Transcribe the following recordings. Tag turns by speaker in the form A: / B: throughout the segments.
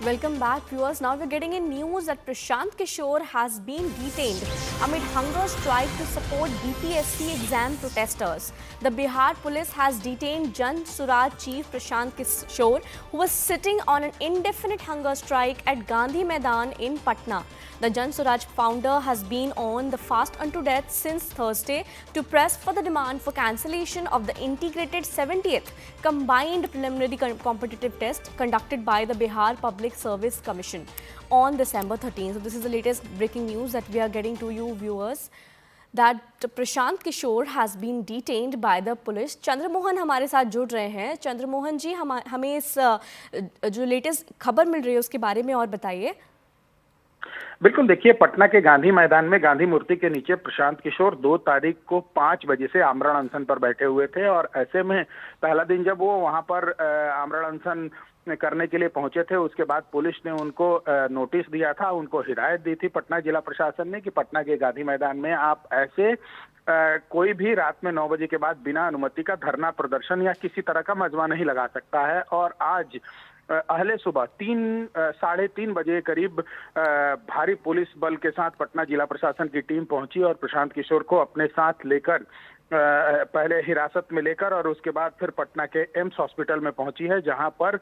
A: Welcome back, viewers. Now we're getting in news that Prashant Kishore has been detained amid hunger strike to support BPSC exam protesters. The Bihar police has detained Jan Suraj chief Prashant Kishore, who was sitting on an indefinite hunger strike at Gandhi Maidan in Patna. The Jan Suraj founder has been on the fast unto death since Thursday to press for the demand for cancellation of the integrated 70th combined preliminary competitive test conducted by the Bihar Public Service Commission on December 13. So this is the latest breaking news that we are getting to you, viewers, that Prashant Kishore has been detained by the police. Chandramohan हमारे साथ जुड़ रहे हैं. चंद्रमोहन जी, हमें इस जो latest खबर मिल रही है उसके बारे में और बताइए.
B: बिल्कुल, देखिए, पटना के गांधी मैदान में गांधी मूर्ति के नीचे प्रशांत किशोर 2 तारीख को 5 बजे से आमरण अनशन पर बैठे हुए थे और ऐसे में पहला दिन जब वो वहां पर आमरण अनशन करने के लिए पहुंचे थे, उसके बाद पुलिस ने उनको नोटिस दिया था, उनको हिदायत दी थी पटना जिला प्रशासन ने कि पटना के गांधी मैदान में आप ऐसे कोई भी रात में 9 बजे के बाद बिना अनुमति का धरना प्रदर्शन या किसी तरह का मजमा नहीं लगा सकता है। और आज अहले सुबह 3-3:30 बजे करीब भारी पुलिस बल के साथ पटना जिला प्रशासन की टीम पहुंची और प्रशांत किशोर को अपने साथ लेकर पहले हिरासत में लेकर और उसके बाद फिर पटना के एम्स हॉस्पिटल में पहुंची है, जहां पर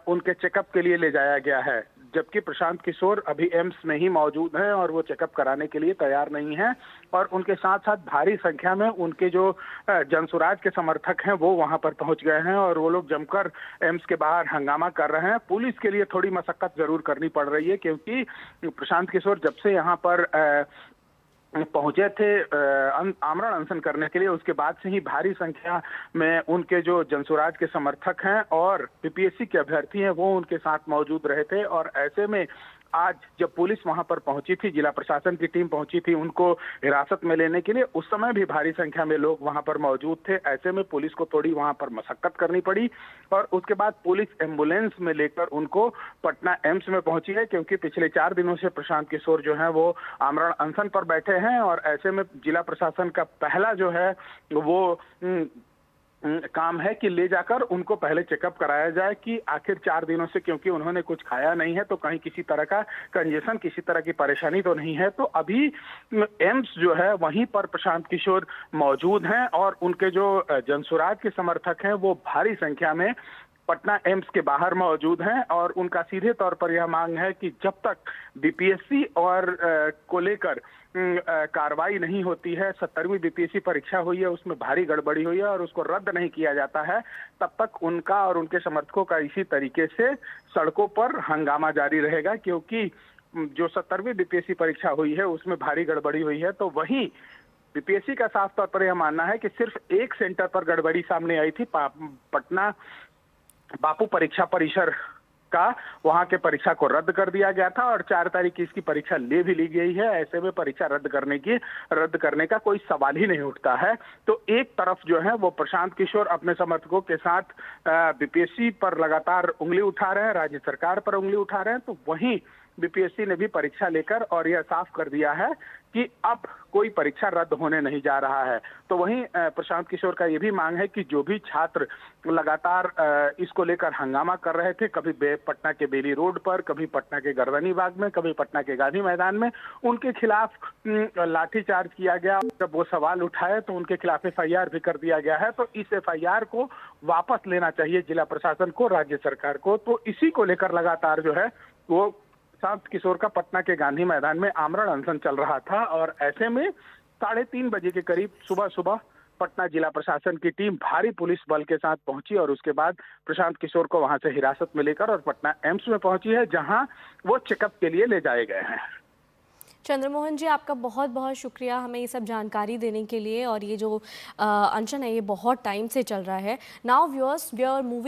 B: उनके चेकअप के लिए ले जाया गया है। जबकि प्रशांत किशोर अभी एम्स में ही मौजूद हैं और वो चेकअप कराने के लिए तैयार नहीं हैं और उनके साथ साथ भारी संख्या में उनके जो जनसुराज के समर्थक हैं वो वहां पर पहुंच गए हैं और वो लोग जमकर एम्स के बाहर हंगामा कर रहे हैं। पुलिस के लिए थोड़ी मशक्कत जरूर करनी पड़ रही है, क्योंकि प्रशांत किशोर जब से यहाँ पर पहुंचे थे आमरण अनशन करने के लिए, उसके बाद से ही भारी संख्या में उनके जो जनसुराज के समर्थक हैं और बीपीएससी के अभ्यर्थी हैं वो उनके साथ मौजूद रहे थे। और ऐसे में आज जब पुलिस वहां पर पहुंची थी, जिला प्रशासन की टीम पहुंची थी उनको हिरासत में लेने के लिए, उस समय भी भारी संख्या में लोग वहां पर मौजूद थे। ऐसे में पुलिस को थोड़ी वहां पर मशक्कत करनी पड़ी और उसके बाद पुलिस एम्बुलेंस में लेकर उनको पटना एम्स में पहुंची है, क्योंकि पिछले 4 दिनों से प्रशांत किशोर जो है वो आमरण अनशन पर बैठे हैं और ऐसे में जिला प्रशासन का पहला जो है वो काम है कि ले जाकर उनको पहले चेकअप कराया जाए कि आखिर 4 दिनों से, क्योंकि उन्होंने कुछ खाया नहीं है, तो कहीं किसी तरह का कंजेशन, किसी तरह की परेशानी तो नहीं है। तो अभी एम्स जो है वहीं पर प्रशांत किशोर मौजूद हैं और उनके जो जनसुराज के समर्थक हैं वो भारी संख्या में पटना एम्स के बाहर मौजूद हैं और उनका सीधे तौर पर यह मांग है कि जब तक बीपीएससी और को लेकर कार्रवाई नहीं होती है, 70वीं बीपीएससी परीक्षा हुई है, उसमें भारी गड़बड़ी हुई है और उसको रद्द नहीं किया जाता है, तब तक उनका और उनके समर्थकों का इसी तरीके से सड़कों पर हंगामा जारी रहेगा। क्योंकि जो 70वीं बीपीएससी परीक्षा हुई है उसमें भारी गड़बड़ी हुई है, तो वही बीपीएससी का साफ तौर पर यह मानना है कि सिर्फ एक सेंटर पर गड़बड़ी सामने आई थी, पटना बापू परीक्षा परिसर का, वहां के परीक्षा को रद्द कर दिया गया था और 4 तारीख की इसकी परीक्षा ले भी ली गई है। ऐसे में परीक्षा रद्द करने का कोई सवाल ही नहीं उठता है। तो एक तरफ जो है वो प्रशांत किशोर अपने समर्थकों के साथ बीपीएससी पर लगातार उंगली उठा रहे हैं, राज्य सरकार पर उंगली उठा रहे हैं, तो वहीं बीपीएससी ने भी परीक्षा लेकर और यह साफ कर दिया है कि अब कोई परीक्षा रद्द होने नहीं जा रहा है। तो वहीं प्रशांत किशोर का यह भी मांग है कि जो भी छात्र लगातार इसको लेकर हंगामा कर रहे थे, कभी पटना के बेली रोड पर, कभी पटना के गर्दनी बाग में, कभी पटना के गांधी मैदान में, उनके खिलाफ लाठीचार्ज किया गया। जब वो सवाल उठाए तो उनके खिलाफ एफआईआर भी कर दिया गया है। तो इस एफआईआर को वापस लेना चाहिए जिला प्रशासन को, राज्य सरकार को। तो इसी को लेकर लगातार जो है वो प्रशांत किशोर का पटना के गांधी मैदान में आमरण अनशन चल रहा था और ऐसे में 3:30 बजे के करीब सुबह पटना जिला प्रशासन की टीम भारी पुलिस बल के साथ पहुंची और उसके बाद प्रशांत किशोर को वहां से हिरासत में लेकर और पटना एम्स में पहुंची है, जहां वो चेकअप के लिए ले जाए गए हैं।
A: चंद्रमोहन जी, आपका बहुत बहुत शुक्रिया हमें ये सब जानकारी देने के लिए। और ये जो अनशन है ये बहुत टाइम से चल रहा है। Now viewers, we are moving